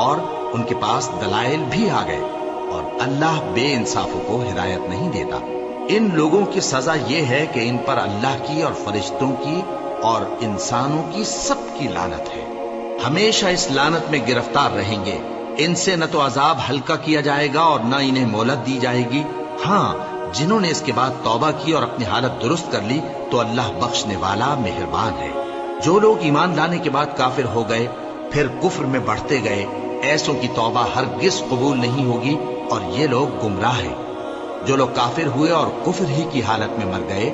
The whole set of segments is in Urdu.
اور ان کے پاس دلائل بھی آ گئے، اور اللہ بے انصافوں کو ہدایت نہیں دیتا۔ ان لوگوں کی سزا یہ ہے کہ ان پر اللہ کی اور فرشتوں کی اور انسانوں کی سب کی لعنت ہے، ہمیشہ اس لعنت میں گرفتار رہیں گے۔ ان سے نہ تو عذاب ہلکا کیا جائے گا اور نہ انہیں مہلت دی جائے گی۔ ہاں، جنہوں نے اس کے بعد توبہ کی اور اپنی حالت درست کر لی تو اللہ بخشنے والا مہربان ہے۔ جو لوگ ایمان لانے کے بعد کافر ہو گئے پھر کفر میں بڑھتے گئے، ایسوں کی توبہ ہرگز قبول نہیں ہوگی اور یہ لوگ گمراہ ہیں۔ جو لوگ کافر ہوئے اور کفر ہی کی حالت میں مر گئے،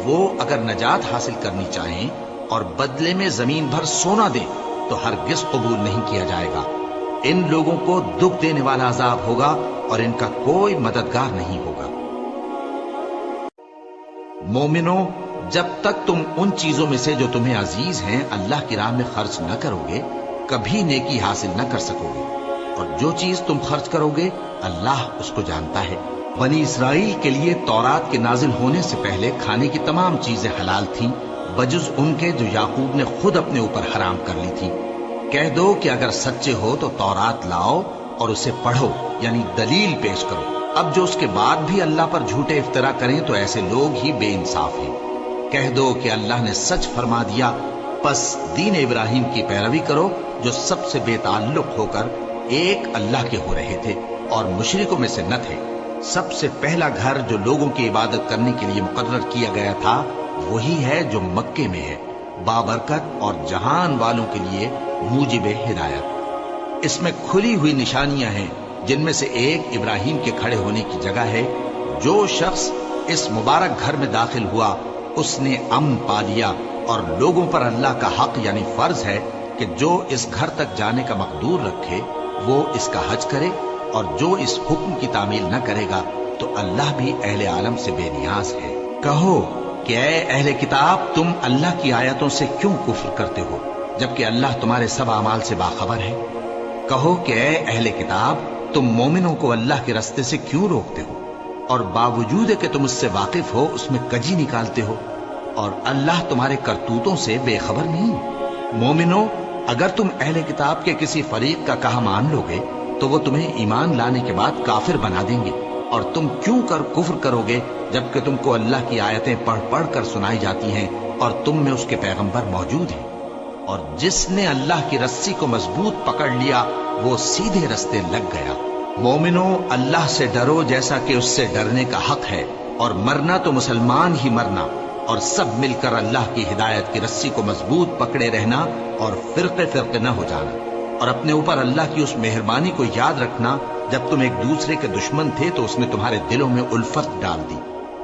وہ اگر نجات حاصل کرنی چاہیں اور بدلے میں زمین بھر سونا دیں تو ہرگز قبول نہیں کیا جائے گا۔ ان لوگوں کو دکھ دینے والا عذاب ہوگا اور ان کا کوئی مددگار نہیں ہوگا۔ مومنو، جب تک تم ان چیزوں میں سے جو تمہیں عزیز ہیں اللہ کی راہ میں خرچ نہ کرو گے، کبھی نیکی حاصل نہ کر سکو گے، اور جو چیز تم خرچ کرو گے اللہ اس کو جانتا ہے۔ بنی اسرائیل کے لیے تورات کے نازل ہونے سے پہلے کھانے کی تمام چیزیں حلال تھیں، بجز ان کے جو یعقوب نے خود اپنے اوپر حرام کر لی تھی۔ کہہ دو کہ اگر سچے ہو تو تورات لاؤ اور اسے پڑھو، یعنی دلیل پیش کرو۔ اب جو اس کے بعد بھی اللہ پر جھوٹے افطرا کریں تو ایسے لوگ ہی بے انصاف ہیں۔ کہہ دو کہ اللہ نے سچ فرما دیا، پس دین ابراہیم کی پیروی کرو جو سب سے بے تعلق ہو کر ایک اللہ کے ہو رہے تھے اور مشرکوں میں سے نہ تھے۔ سب سے پہلا گھر جو لوگوں کی عبادت کرنے کے لیے مقرر کیا گیا تھا وہی ہے جو مکے میں ہے، بابرکت اور جہان والوں کے لیے موجب ہدایت۔ اس میں کھلی ہوئی نشانیاں ہیں، جن میں سے ایک ابراہیم کے کھڑے ہونے کی جگہ ہے۔ جو شخص اس مبارک گھر میں داخل ہوا اس نے امن پا لیا، اور لوگوں پر اللہ کا حق یعنی فرض ہے کہ جو اس گھر تک جانے کا مقدور رکھے وہ اس کا حج کرے، اور جو اس حکم کی تعمیل نہ کرے گا تو اللہ بھی اہل عالم سے بے نیاز ہے۔ کہو کہ اے اہل کتاب، تم اللہ کی آیتوں سے کیوں کفر کرتے ہو جبکہ اللہ تمہارے سب اعمال سے باخبر ہے؟ کہو کہ اے اہل کتاب، تم مومنوں کو اللہ کے رستے سے کیوں روکتے ہو اور باوجود کہ تم اس سے واقف ہو اس میں کجی نکالتے ہو، اور اللہ تمہارے کرتوتوں سے بے خبر نہیں؟ مومنو، اگر تم اہل کتاب کے کسی فریق کا کہا مان لو گے تو وہ تمہیں ایمان لانے کے بعد کافر بنا دیں گے، اور تم کیوں کر کفر کرو گے جبکہ تم کو اللہ کی آیتیں پڑھ پڑھ کر سنائی جاتی ہیں اور تم میں اس کے پیغمبر موجود ہیں۔ اور جس نے اللہ کی رسی کو مضبوط پکڑ لیا وہ سیدھے رستے لگ گیا۔ مومنو، اللہ سے ڈرو جیسا کہ اس سے ڈرنے کا حق ہے، اور مرنا تو مسلمان ہی مرنا، اور سب مل کر اللہ کی ہدایت کی رسی کو مضبوط پکڑے رہنا اور فرقے فرقے نہ ہو جانا، اور اپنے اوپر اللہ کی اس مہربانی کو یاد رکھنا جب تم ایک دوسرے کے دشمن تھے تو اس نے تمہارے دلوں میں الفت ڈال دی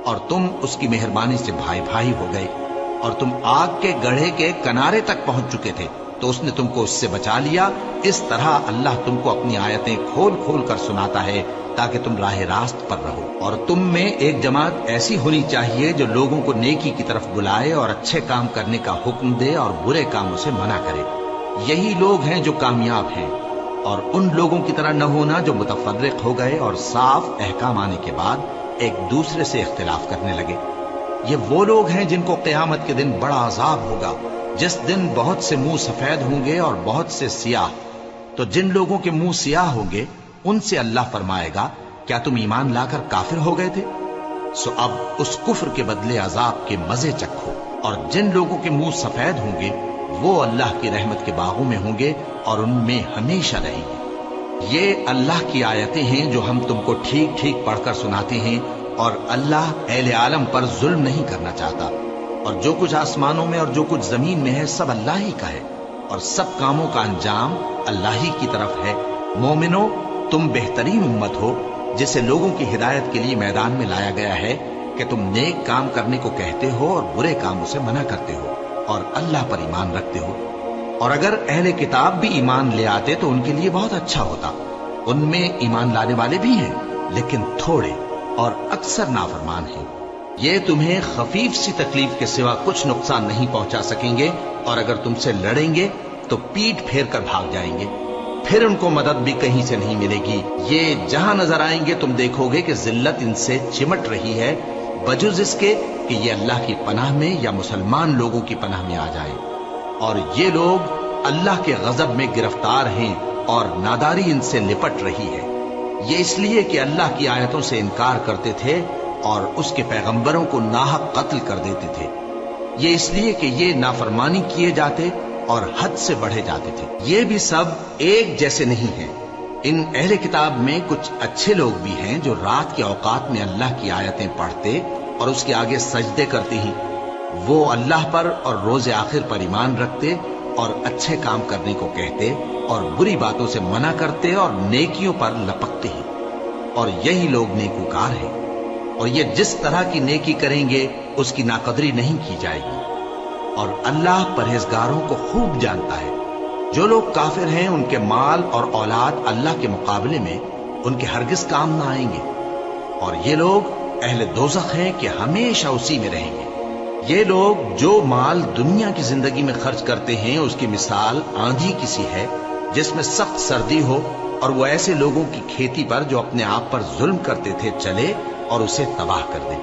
اور تم اس کی مہربانی سے بھائی بھائی ہو گئے، اور تم آگ کے گڑھے کے کنارے تک پہنچ چکے تھے تو اس نے تم کو اس سے بچا لیا۔ اس طرح اللہ تم کو اپنی آیتیں کھول کھول کر سناتا ہے تاکہ تم راہ راست پر رہو۔ اور تم میں ایک جماعت ایسی ہونی چاہیے جو لوگوں کو نیکی کی طرف بلائے اور اچھے کام کرنے کا حکم دے اور برے کاموں سے منع کرے۔ یہی لوگ ہیں جو کامیاب ہیں، اور ان لوگوں کی طرح نہ ہونا جو متفرق ہو گئے اور صاف احکام آنے کے بعد ایک دوسرے سے اختلاف کرنے لگے۔ یہ وہ لوگ ہیں جن کو قیامت کے دن بڑا عذاب ہوگا، جس دن بہت سے منہ سفید ہوں گے اور بہت سے سیاہ۔ تو جن لوگوں کے منہ سیاہ ہوں گے ان سے اللہ فرمائے گا، کیا تم ایمان لا کر کافر ہو گئے تھے؟ سو اب اس کفر کے بدلے عذاب کے مزے چکھو۔ اور جن لوگوں کے منہ سفید ہوں گے وہ اللہ کی رحمت کے باغوں میں ہوں گے اور ان میں ہمیشہ رہیں گے۔ یہ اللہ کی آیتیں ہیں جو ہم تم کو ٹھیک ٹھیک پڑھ کر سناتے ہیں، اور اللہ اہل عالم پر ظلم نہیں کرنا چاہتا۔ اور جو کچھ آسمانوں میں اور جو کچھ زمین میں ہے سب اللہ ہی کا ہے، اور سب کاموں کا انجام اللہ ہی کی طرف ہے۔ مومنو، تم بہترین امت ہو جسے لوگوں کی ہدایت کے لیے میدان میں لایا گیا ہے کہ تم نیک کام کرنے کو کہتے ہو اور برے کاموں سے منع کرتے ہو اور اللہ پر ایمان رکھتے ہو۔ اور اگر اہل کتاب بھی ایمان لے آتے تو ان کے لیے بہت اچھا ہوتا۔ ان میں ایمان لانے والے بھی ہیں لیکن تھوڑے اور اکثر نافرمان ہیں۔ یہ تمہیں خفیف سی تکلیف کے سوا کچھ نقصان نہیں پہنچا سکیں گے، اور اگر تم سے لڑیں گے تو پیٹ پھیر کر بھاگ جائیں گے، پھر ان کو مدد بھی کہیں سے نہیں ملے گی۔ یہ جہاں نظر آئیں گے تم دیکھو گے کہ ذلت ان سے چمٹ رہی ہے، بجز اس کے کہ یہ اللہ کی پناہ میں یا مسلمان لوگوں کی پناہ میں آ جائیں۔ اور یہ لوگ اللہ کے غضب میں گرفتار ہیں اور ناداری ان سے لپٹ رہی ہے۔ یہ اس لیے کہ اللہ کی آیتوں سے انکار کرتے تھے اور اس کے پیغمبروں کو ناحق قتل کر دیتے تھے۔ یہ اس لیے کہ یہ نافرمانی کیے جاتے اور حد سے بڑھے جاتے تھے۔ یہ بھی سب ایک جیسے نہیں ہیں۔ ان اہل کتاب میں کچھ اچھے لوگ بھی ہیں جو رات کے اوقات میں اللہ کی آیتیں پڑھتے اور اس کے آگے سجدے کرتے ہیں۔ وہ اللہ پر اور روز آخر پر ایمان رکھتے اور اچھے کام کرنے کو کہتے اور بری باتوں سے منع کرتے اور نیکیوں پر لپکتے ہیں، اور یہی لوگ نیکوکار ہیں۔ اور یہ جس طرح کی نیکی کریں گے اس کی ناقدری نہیں کی جائے گی، اور اللہ پرہیزگاروں کو خوب جانتا ہے۔ جو لوگ کافر ہیں ان کے مال اور اولاد اللہ کے مقابلے میں ان کے ہرگز کام نہ آئیں گے، اور یہ لوگ اہل دوزخ ہیں کہ ہمیشہ اسی میں رہیں گے۔ یہ لوگ جو مال دنیا کی زندگی میں خرچ کرتے ہیں اس کی مثال آندھی کسی ہے جس میں سخت سردی ہو، اور وہ ایسے لوگوں کی کھیتی پر جو اپنے آپ پر ظلم کرتے تھے چلے اور اسے تباہ کر دے۔